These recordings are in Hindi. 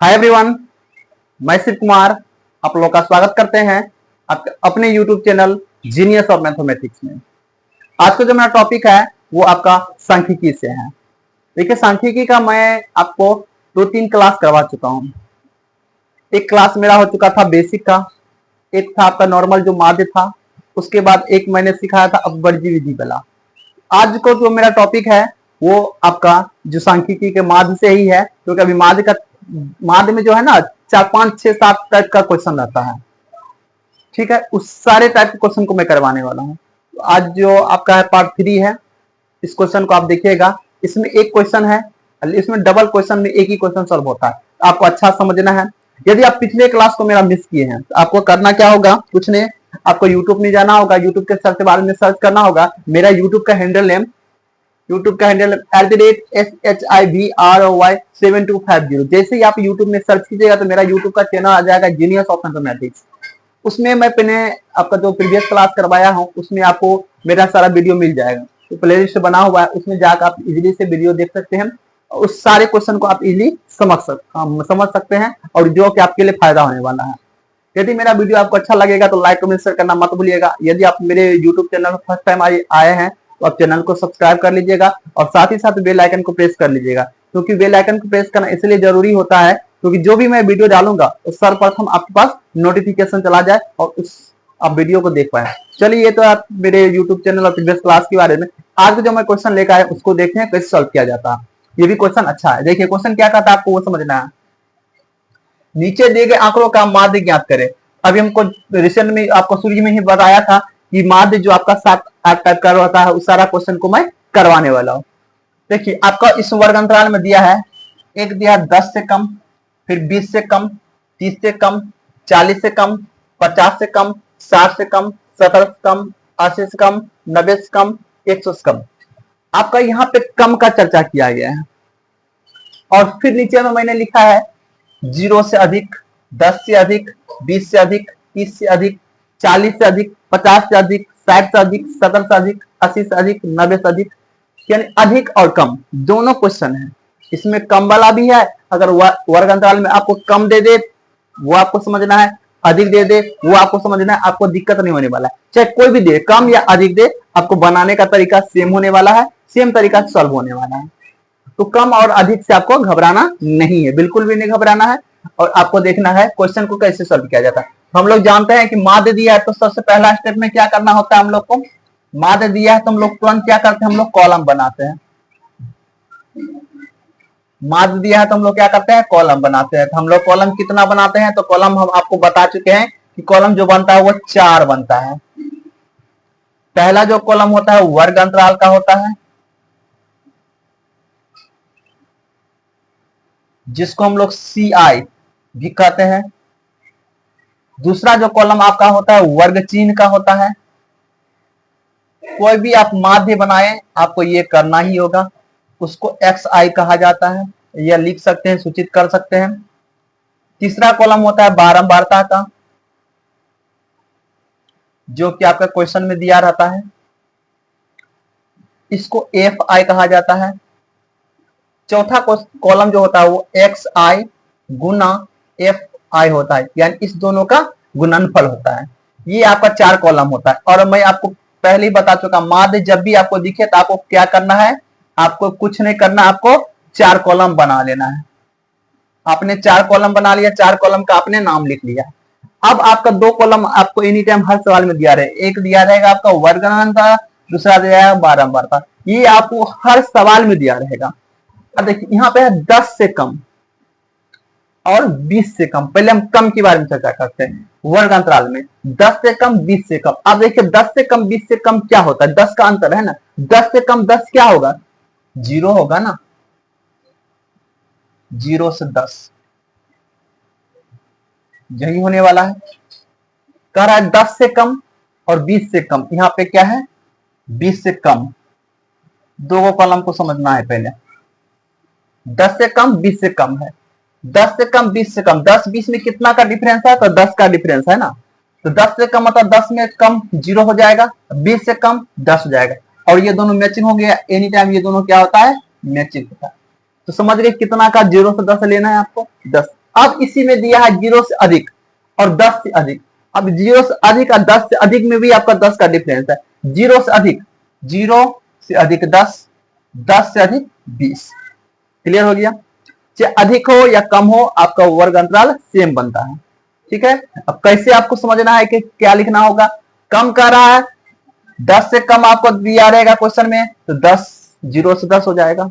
हाय एवरीवन, मैं शिव कुमार आप लोगों का स्वागत करते हैं अपने YouTube channel genius of mathematics में। आज का जो मेरा टॉपिक है वो आपका सांख्यिकी से है। देखिए, सांख्यिकी का मैं आपको 2-3 क्लास करवा चुका हूँ। एक क्लास मेरा हो चुका था बेसिक का, एक था आपका नॉर्मल जो माध्य था, उसके बाद एक मैंने सिखाया था अपवर्जी विधि वाला। आज को जो मेरा टॉपिक है वो आपका जो सांख्यिकी के माध्य से ही है, क्योंकि अभी माध्य में जो है ना 4, 5, 6, 7 टाइप का क्वेश्चन रहता है। ठीक है, उस सारे टाइप के क्वेश्चन को मैं करवाने वाला हूँ। तो आज जो आपका है पार्ट 3 है। इस क्वेश्चन को आप देखिएगा, इसमें एक क्वेश्चन है, इसमें डबल क्वेश्चन में एक ही क्वेश्चन सॉल्व होता है। आपको अच्छा समझना है। यदि आप पिछले क्लास को मेरा मिस किए हैं तो आपको करना क्या होगा, कुछ नहीं, आपको यूट्यूब में जाना होगा, यूट्यूब के सर्च बारे में सर्च करना होगा। मेरा यूट्यूब का हैंडल नेम @SHIVROY7250। जैसे ही आप यूट्यूब में सर्च कीजिएगा तो मेरा यूट्यूब का चैनल आ जाएगा जीनियस ऑफ मैथमेटिक्स। उसमें मैं पहले आपका जो प्रीवियस क्लास करवाया हूँ उसमें आपको मेरा सारा वीडियो मिल जाएगा। तो प्लेलिस्ट बना हुआ है, उसमें जाकर आप इजीली से वीडियो देख सकते हैं। उस सारे क्वेश्चन को आप इजीली समझ सकते हैं, और जो कि आपके लिए फायदा होने वाला है। यदि मेरा वीडियो आपको अच्छा लगेगा तो लाइक कमेंट शेयर करना मत भूलिएगा। यदि आप मेरे यूट्यूब चैनल पर फर्स्ट टाइम आए हैं तो आप चैनल को सब्सक्राइब कर लीजिएगा, और साथ ही साथ बेल आइकन को प्रेस कर लीजिएगा। क्योंकि बेल आइकन को प्रेस करना इसलिए जरूरी होता है क्योंकि जो भी मैं वीडियो डालूंगा उस सर्वप्रथम आपके पास नोटिफिकेशन चला जाए और उस आप वीडियो को देख पाए। चलिए, ये तो आप मेरे यूट्यूब चैनल और प्रीवियस क्लास के बारे में। आज जो मैं क्वेश्चन लेकर आया उसको देखते हैं कैसे सॉल्व किया जाता है। ये भी क्वेश्चन अच्छा है। देखिए, क्वेश्चन क्या कहता है आपको वो समझना है। नीचे दिए गए आंकड़ों का माध्य ज्ञात करें। अभी हमको रिसेंट में आपको शुरू में ही बताया था कि माध्य जो आपका 7 टाइप का होता है उस सारा क्वेश्चन को मैं करवाने वाला हूँ। देखिए, आपका इस वर्ग अंतराल में दिया है, एक दिया 10 से कम, फिर 20 से कम, 30 से कम, 40 से कम, 50 से कम, 60 से कम, 70 से कम, 80 से कम, 90 से कम, 100 से कम। आपका यहाँ पे कम का चर्चा किया गया है। और फिर नीचे में मैंने लिखा है 0 से अधिक, 10 से अधिक, 20 से अधिक, 30 से अधिक, 40 से अधिक, 50 से अधिक, 60 से अधिक, 70 से अधिक, 80 से अधिक, 90 से अधिक, यानी अधिक और कम दोनों क्वेश्चन है। इसमें कम वाला भी है, अगर वर्ग अंतराल में आपको कम दे दे वो आपको समझना है, अधिक दे दे वो आपको समझना है। आपको दिक्कत नहीं होने वाला है, चाहे कोई भी दे, कम या अधिक दे, आपको बनाने का तरीका सेम होने वाला है, सेम तरीका से सॉल्व होने वाला है। तो कम और अधिक से आपको घबराना नहीं है, बिल्कुल भी नहीं घबराना है। और आपको देखना है क्वेश्चन को कैसे सॉल्व किया जाता है। हम लोग जानते हैं कि माध्य दिया है तो सबसे पहला स्टेप में क्या करना होता है हम लोग को। माध्य दिया है तो हम लोग तुरंत क्या करते हैं, हम लोग कॉलम बनाते हैं। माध्य दिया है तो हम लोग क्या करते हैं, कॉलम बनाते हैं। तो हम लोग कॉलम कितना बनाते हैं, तो कॉलम हम आपको बता चुके हैं कि कॉलम जो बनता है वो 4 बनता है। पहला जो कॉलम होता है वर्ग अंतराल का होता है, जिसको हम लोग CI भी कहते हैं। दूसरा जो कॉलम आपका होता है वर्ग चिन्ह का होता है। कोई भी आप माध्य बनाए आपको ये करना ही होगा, उसको XI कहा जाता है, यह लिख सकते हैं, सूचित कर सकते हैं। तीसरा कॉलम होता है बारंबारता का, जो कि आपका क्वेश्चन में दिया रहता है, इसको FI कहा जाता है। चौथा कॉलम जो होता है वो XI गुना FI होता है, यानी इस दोनों का गुणनफल होता है। ये आपका 4 कॉलम होता है। और मैं आपको पहले ही बता चुका, माध्य जब भी आपको दिखे तो आपको क्या करना है, आपको कुछ नहीं करना, आपको 4 कॉलम बना लेना है। आपने 4 कॉलम बना लिया, 4 कॉलम का आपने नाम लिख लिया। अब आपका 2 कॉलम आपको एनी टाइम हर सवाल में दिया रहे, एक दिया रहेगा आपका वर्ग अंतराल, दूसरा दिया जाएगा बारंबारता। ये आपको हर सवाल में दिया रहेगा। अब देखिए, यहाँ पे है 10 से कम और 20 से कम। पहले हम कम के बारे में चर्चा करते हैं। वर्ग अंतराल में 10 से कम, 20 से कम। अब देखिए 10 से कम 20 से कम क्या होता है, 10 का अंतर है ना। 10 से कम 10 क्या होगा, 0 होगा ना। 0 से 10 यही होने वाला है। कह रहा है 10 से कम और 20 से कम, यहाँ पे क्या है 20 से कम। दो कॉलम को समझना है पहले। 10 से कम 20 से कम है, 10 से कम 20 से कम। 10 20 में कितना का डिफरेंस है, तो 10 का डिफरेंस है ना। तो 10 से कम मतलब 10 में कम 0 हो जाएगा, 20 से कम 10 हो जाएगा, और ये दोनों मैचिंग हो गया। एनी टाइम ये दोनों क्या होता है, मैचिंग होता है। तो समझ गए कितना का 0 से 10 लेना है आपको, 10। अब इसी में दिया है 0 से अधिक और 10 से अधिक। अब 0 से अधिक और 10 से अधिक में भी आपका 10 का डिफरेंस है। 0 से अधिक 0 से अधिक 10, 10 से अधिक 20। क्लियर हो गया। चाहे अधिक हो या कम हो आपका वर्ग अंतराल सेम बनता है। ठीक है, अब कैसे आपको समझना है कि क्या लिखना होगा। कम कर रहा है, 10 से कम आपको दिया रहेगा क्वेश्चन में तो 10, 0 से 10 हो जाएगा।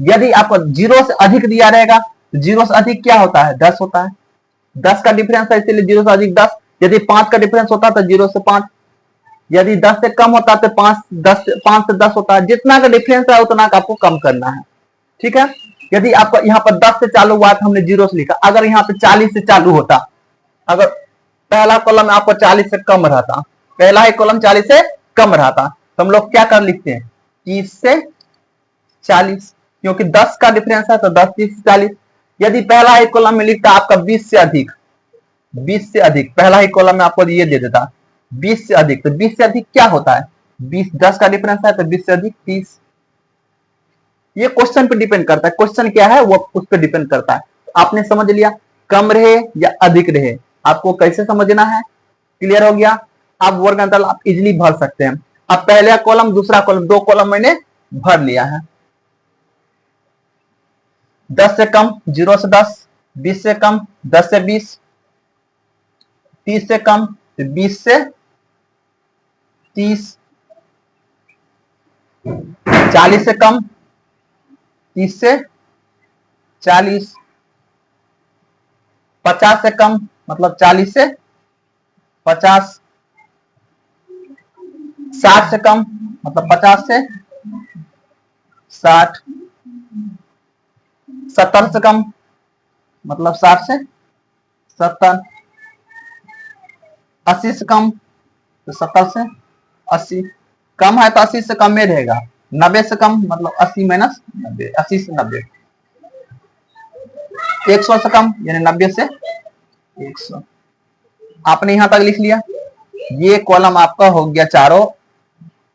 यदि आपको 0 से अधिक दिया रहेगा तो 0 से अधिक क्या होता है, 10 होता है। 10 का डिफरेंस है इसलिए 0 से अधिक 10। यदि 5 का डिफरेंस होता तो 0 से 5। यदि 10 से कम होता तो 5 से 10 होता है। जितना का डिफरेंस है उतना का आपको कम करना है। ठीक है, यदि आपका यहाँ पर 10 से चालू हुआ तो हमने 0 से लिखा। अगर यहाँ पे 40 से चालू होता, अगर पहला कॉलम आपको 40 से कम रहता, पहला ही कॉलम 40 से कम रहता तो हम लोग क्या कर लिखते हैं, 30 से 40, क्योंकि 10 का डिफरेंस है तो 10, 30 से 40। यदि पहला ही कॉलम में लिखता आपका 20 से अधिक, 20 से अधिक, पहला ही कॉलम में आपको ये दे देता 20 से अधिक, तो 20 से अधिक क्या होता है, 20, 10 का डिफरेंस है तो 20 से अधिक 30। ये क्वेश्चन पे डिपेंड करता है, क्वेश्चन क्या है वो उस पर डिपेंड करता है। आपने समझ लिया, कम रहे या अधिक रहे आपको कैसे समझना है। क्लियर हो गया। आप वर्ग अंतराल आप इजिली भर सकते हैं। अब पहला कॉलम दूसरा कॉलम, दो कॉलम मैंने भर लिया है। 10 से कम 0 से 10, 20 से कम 10 से 20, 30 से कम 20 से 30, 40 से कम 30 से 40, 50 से कम मतलब 40 से 50, 60 से कम मतलब 50 से 60, 70 से कम मतलब 60 से 70, 80 से कम तो 70 से 80, कम है तो 80 से कम में रहेगा। 90 से कम मतलब 80 माइनस 90, 80 से 90, 100 से कम यानी 90 से 100। आपने यहां तक लिख लिया। ये कॉलम आपका हो गया चारों,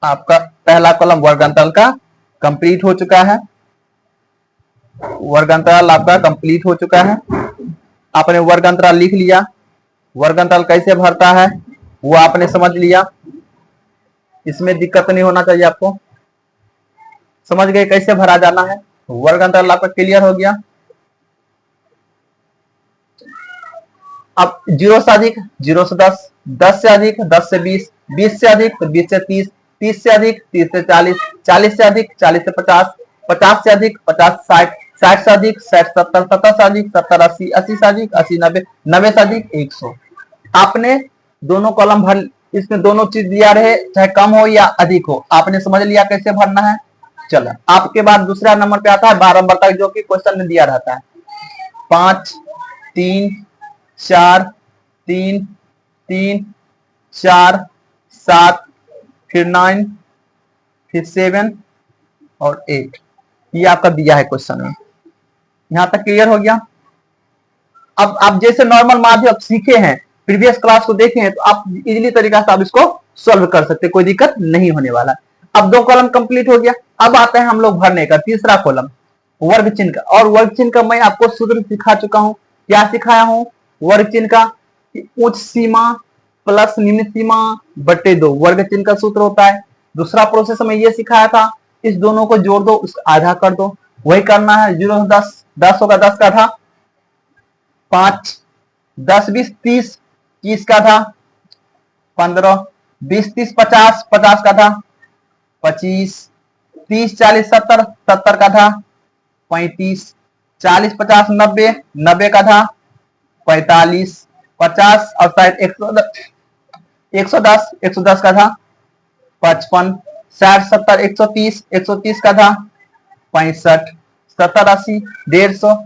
आपका पहला कॉलम वर्ग अंतराल का कंप्लीट हो चुका है। वर्ग अंतराल आपका कंप्लीट हो चुका है। आपने वर्ग अंतराल लिख लिया। वर्ग अंतराल कैसे भरता है वो आपने समझ लिया। इसमें दिक्कत नहीं होना चाहिए आपको। समझ गए कैसे भरा जाना है। वर्ग अंतराल आपका क्लियर हो गया। अब 0 से अधिक 0 से 10, 10 से अधिक 10 से 20, 20 से अधिक तो 20 से 30, 30 से अधिक 30 से 40, 40 से अधिक 40 से 50, 50 से अधिक 50 से 60, 60 से अधिक 60 70, 70 से अधिक 70 80, 80 से अधिक 80 90, 90 से अधिक 100। आपने दोनों कॉलम भर, इसमें दोनों चीज दिया रहे चाहे कम हो या अधिक हो, आपने समझ लिया कैसे भरना है। चलो आपके बाद दूसरा नंबर पे आता है 12 नंबर तक जो कि क्वेश्चन में दिया रहता है। 5 3 4 3 3 4 7 फिर 9 फिर 7 और 8, ये आपका दिया है क्वेश्चन में। यहां तक क्लियर हो गया। अब आप जैसे नॉर्मल माध्यम सीखे हैं, प्रीवियस क्लास को देखे हैं, तो आप इजीली तरीका से आप इसको सॉल्व कर सकते, कोई दिक्कत नहीं होने वाला। अब दो कॉलम कंप्लीट हो गया। अब आते हैं हम लोग भरने का तीसरा कॉलम वर्ग चिन्ह का। और वर्ग चिन्ह का मैं आपको सूत्र सिखा चुका हूं। क्या सिखाया हूं, वर्ग चिन्ह का उच्च सीमा प्लस निम्न सीमा बटे 2 वर्ग चिन्ह का सूत्र होता है। दूसरा प्रोसेस में ये सिखाया था, इस दोनों को जोड़ दो उसका आधा कर दो, वही करना है। 0 से 10, 10 होगा 10 का आधा 5, 10 20 30, 30 का आधा 15, 20 30 50, 50 का आधा 25, 30 40 70, 70 का आधा 35, 40 50 90, 90 का आधा 45, 50 और 60 110, 110 का आधा 55, 60 70 130, 130 का आधा 65, 70 80 150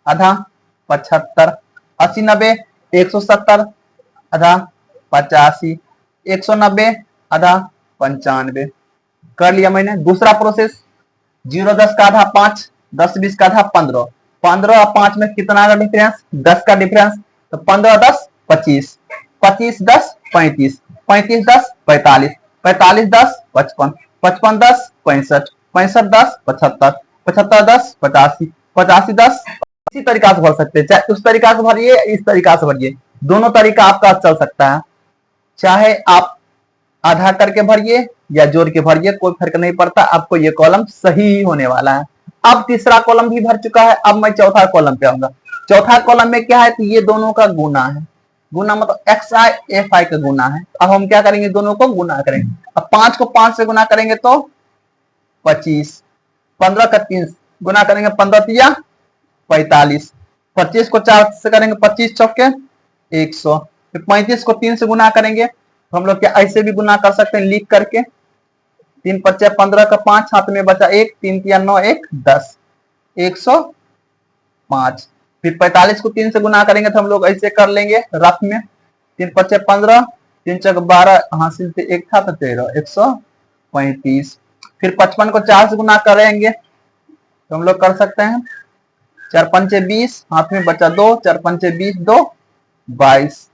आधा 75, 80 90 170 आधा 85, 190 आधा 95। कर लिया मैंने। दूसरा प्रोसेस 0 10 का आधा 5, 10 20 का आधा 15, 15 और 5 में कितना का डिफरेंस, 10 का डिफरेंस, तो 15 10 25, 25 10 35, 35 10 45, 45 10 55, 55 10 65, 65 10 75, 75 10 85, 85 10 इसी तरीका से भर सकते हैं, चाहे उस तरीका से भरिए, इस तरीका से भरिए, दोनों तरीका आपका चल सकता है। चाहे आप आधा करके भरिए या जोड़ के भरिए, कोई फर्क नहीं पड़ता, आपको ये कॉलम सही ही होने वाला है। अब तीसरा कॉलम भी भर चुका है, अब मैं चौथा कॉलम पे आऊंगा। चौथा कॉलम में क्या है, तो ये दोनों का गुना है, गुना मतलब एक्स आई एफ आई का गुना है। अब हम क्या करेंगे, दोनों को गुना करेंगे। अब 5 को 5 से गुना करेंगे तो 25, 15 का 3 गुना करेंगे 15 तिया 45, 25 को 4 से करेंगे 25 चौके 100, फिर 35 को 3 से गुना करेंगे, तो हम लोग क्या ऐसे भी गुना कर सकते हैं लिख करके, 3 पच्चे 15 का 5 हाथ में बचा 1, 3 तिया 9 1 10, 105। फिर 45 को 3 से गुना करेंगे तो हम लोग ऐसे कर लेंगे रफ में, 3 पच्चे 15, 3 चौक 12, हासिल से 1 था तो 13, 135। फिर 55 को 4 से गुना करेंगे तो हम लोग कर सकते हैं 4 पंचे 20, हाथ में बचा 2, 4 पंचे 20 2 22,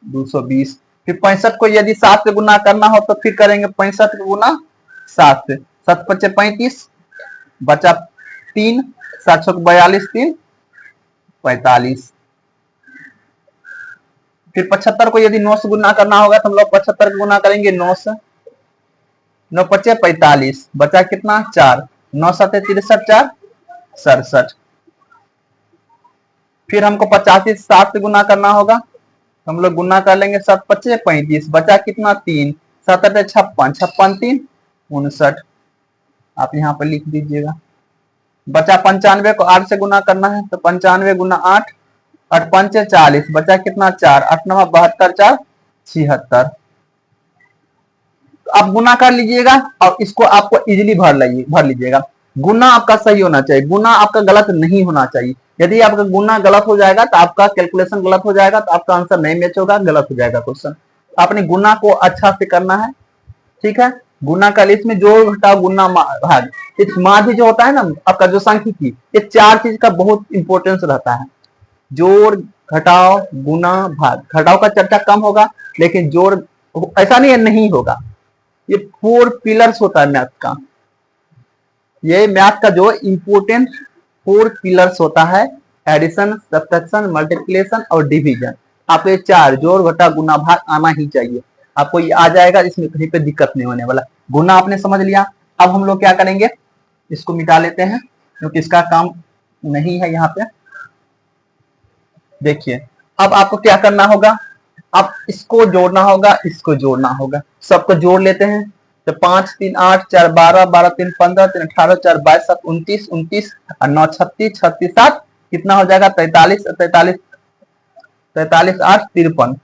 220। फिर 65 को यदि 7 से गुना करना हो तो फिर करेंगे 65 को गुना 7 से, 7 पच्चे 35, बचा 3, 7 चौक 42 3 45। फिर 75 को यदि 9 से गुना करना होगा तो हम लोग 75 को गुना करेंगे 9 से, 9 पच्चे 45, बचा कितना 4, 9 7 63 4 67। फिर हमको 85 7 से गुना करना होगा तो हम लोग गुना कर लेंगे, 7 पच्चे 35, बचा कितना 3, 7 8 56, 56 3 59। आप यहाँ पर लिख दीजिएगा। बचा 95 को 8 से गुना करना है तो 95 गुना 8, 8 पंचे 40, बचा कितना 4, 8 9 72 4 76। आप गुना कर लीजिएगा और इसको आपको इजीली भर लीजिएगा। गुना आपका सही होना चाहिए, गुना आपका गलत नहीं होना चाहिए। यदि आपका गुना गलत हो जाएगा तो आपका कैलकुलेशन गलत हो जाएगा, तो आपका आंसर नहीं मैच होगा, गलत हो जाएगा क्वेश्चन। आपने गुना को अच्छा से करना है, ठीक है। गुना का लिस्ट में जोड़ घटाव गुना भाग, इस माध्य जो होता है ना आपका जो सांख्यिकी, ये 4 चीज का बहुत इंपॉर्टेंस रहता है। जोड़ घटाव गुना भाग, घटाव का चर्चा कम होगा लेकिन जोड़ ऐसा नहीं है नहीं होगा, ये 4 पिलर्स होता है मैथ का। ये मैथ का जो इम्पोर्टेंट 4 पिलर्स होता है, एडिशन सब्ट्रैक्शन मल्टीप्लिकेशन और डिवीजन। आपको ये 4 जोड़ घटा गुना भाग आना ही चाहिए, आपको ये आ जाएगा, इसमें कहीं पे दिक्कत नहीं होने वाला। गुना आपने समझ लिया। अब हम लोग क्या करेंगे, इसको मिटा लेते हैं क्योंकि इसका काम नहीं है यहाँ पे। देखिए अब आपको क्या करना होगा, अब इसको जोड़ना होगा, इसको जोड़ना होगा, सबको जोड़ लेते हैं। तो 5 3 8 4 12, 12 3 15, 3 18 4 22 7 29, 29 और 9 36, 36 7 कितना हो जाएगा 43, 43 43 8 53।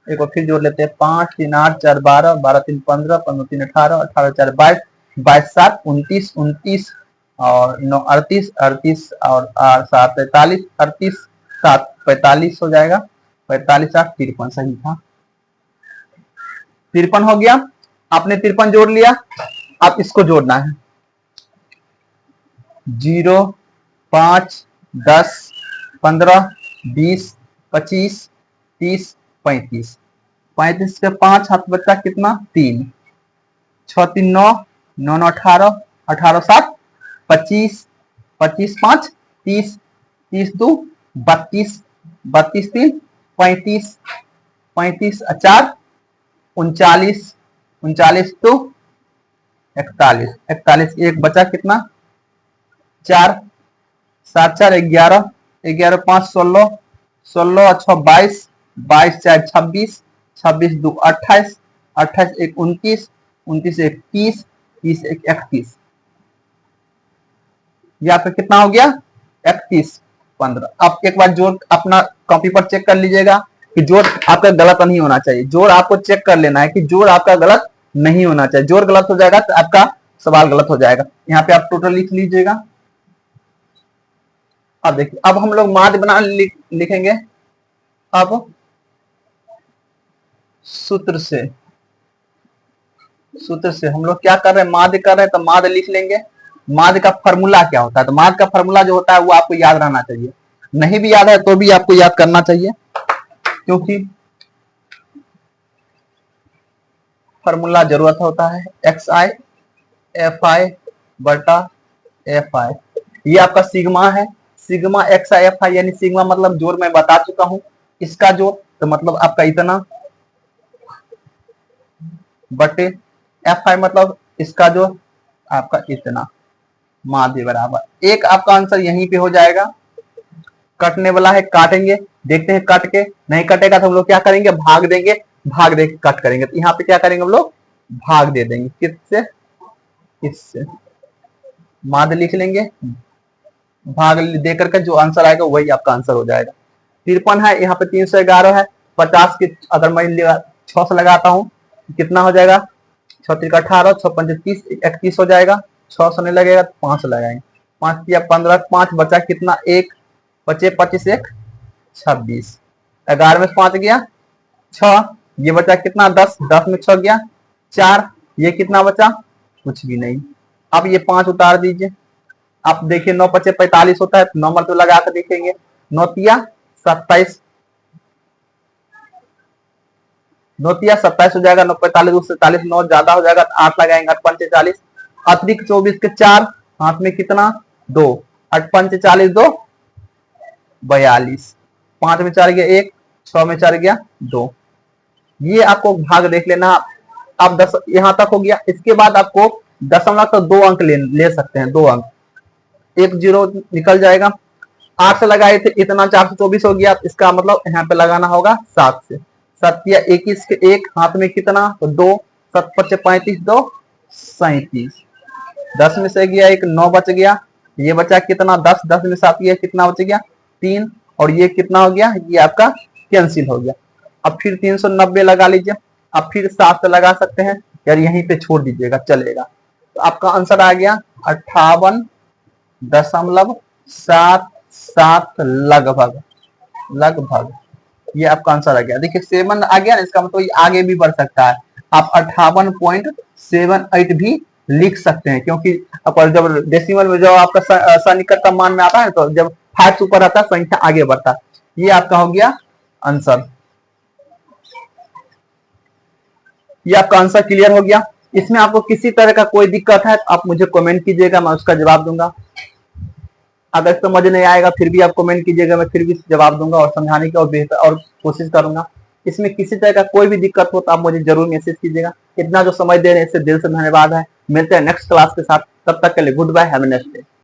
एक बार फिर जोड़ लेते हैं, 5 3 8 4 12, 12 3 15, 15 3 18, 18 4 22, 22 7 29, 29 और 9 38, 38 और 7 43, 38 7 45 हो जाएगा, 45 8 53 सही था। 53 हो गया, आपने 53 जोड़ लिया। अब इसको जोड़ना है, 0 5 10 15 20 25 30 35, 35 के 5 हाथ बच्चा कितना 3, 6 3 9, 9 9 18, 18 7 25, 25 5 30, 30 2 32, 32 3 35, 35 4 39, 39 2 41, 41 एक बचा कितना 4, 7 4 11, 11 5 16, 16 6 22, 22 4 26, 26 2 28, 28 1 29, 29 1 30, 30 1 31। ये आपका कितना हो गया 31 15। अब एक बार जोड़ अपना कॉपी पर चेक कर लीजिएगा कि जोड़ आपका गलत नहीं होना चाहिए। जोड़ आपको चेक कर लेना है कि जोड़ आपका गलत नहीं होना चाहिए, जोड़ गलत हो जाएगा तो आपका सवाल गलत हो जाएगा। यहाँ पे आप टोटल लिख लीजिएगा। अब देखिए, अब हम लोग माध्य बना लिखेंगे। अब सूत्र से हम लोग क्या कर रहे हैं, माध्य कर रहे हैं, तो माध्य लिख लेंगे। माध्य का फॉर्मूला क्या होता है, तो माध्य का फॉर्मूला जो होता है वो आपको याद रहना चाहिए, नहीं भी याद है तो भी आपको याद करना चाहिए, क्योंकि फॉर्मूला जरूरत होता है। एक्स आई एफ आई बटा एफ आई, ये आपका सिग्मा है, sigma x I F I, यानी सिग्मा मतलब जोर मैं बता चुका हूं, इसका जोर तो मतलब आपका इतना बटे एफ आई मतलब इसका जो आपका इतना, माध्य बराबर। एक आपका आंसर यहीं पे हो जाएगा। कटने वाला है, काटेंगे, देखते हैं कट के, नहीं कटेगा तो हम लोग क्या करेंगे, भाग देंगे, भाग दे के कट करेंगे। तो यहाँ पे क्या करेंगे हम लोग, भाग दे देंगे, किससे, इससे, माध्य लिख लेंगे, भाग दे करके जो आंसर आएगा वही आपका आंसर हो जाएगा। 53 है, यहाँ पे 311 है, 50 के अगर मैं 6 से लगाता हूँ कितना हो जाएगा, 6 18, 6 35 31 हो जाएगा। 6 से नहीं लगेगा तो 5 लगाएंगे, 5 किया 15, 5 बचा कितना, 1 बचे 25 1 26, 11 में 5 गया 6, ये बचा कितना 10, 10 में 6 गया 4, ये कितना बचा, कुछ भी नहीं। अब ये 5 उतार दीजिए, आप देखिए 9 पचे 45 होता है, तो नंबर तो लगा कर देखेंगे, 9 तिया 27, 9 तिया 27 हो जाएगा, 9 45 47, 9 ज्यादा हो जाएगा, 8 लगाएंगे, 8 पंचे 40, अतिरिक्त 24 के 4, हाथ में कितना 2, 8 पंचे 40 2 42, 5 में 4 गया 1, 6 में 4 गया 2। ये आपको भाग देख लेना। आप 10 यहां तक हो गया। इसके बाद आपको दशमलव तो 2 अंक ले सकते हैं, 2 अंक, एक जीरो निकल जाएगा। 8 से लगाए थे इतना 424 हो गया, इसका मतलब यहाँ पे लगाना होगा 7 से, 7 किया 21 के 1, हाथ में कितना तो 2, 7 पचे 35 2 37, 10 में से गया 1, 9 बच गया, ये बचा कितना 10, 10 में 7 गया कितना बच गया 3, और ये कितना हो गया, ये आपका कैंसिल हो गया। अब फिर 390 लगा लीजिए, अब फिर 7 से लगा सकते हैं, यार यहीं पे छोड़ दीजिएगा चलेगा। तो आपका आंसर आ गया 58.77 लगभग, लगभग ये आपका आंसर आ गया। देखिए 7 आ गया ना, इसका मतलब ये आगे भी बढ़ सकता है, आप 58.78 भी लिख सकते हैं, क्योंकि जब डेसिमल में जब आपका सन्निकटतम मान में आता है तो जब 5 से ऊपर आता है संख्या आगे बढ़ता है। ये आपका हो गया आंसर, ये आपका आंसर क्लियर हो गया। इसमें आपको किसी तरह का कोई दिक्कत है तो आप मुझे कमेंट कीजिएगा, मैं उसका जवाब दूंगा। अगर समझ नहीं आएगा फिर भी आप कमेंट कीजिएगा, मैं फिर भी जवाब दूंगा और समझाने की और बेहतर और कोशिश करूंगा। इसमें किसी तरह का कोई भी दिक्कत हो तो आप मुझे जरूर मैसेज कीजिएगा। इतना जो समय दे रहे हैं इससे दिल से धन्यवाद है। मिलते हैं नेक्स्ट क्लास के साथ, तब तक के लिए good bye, have a nice day.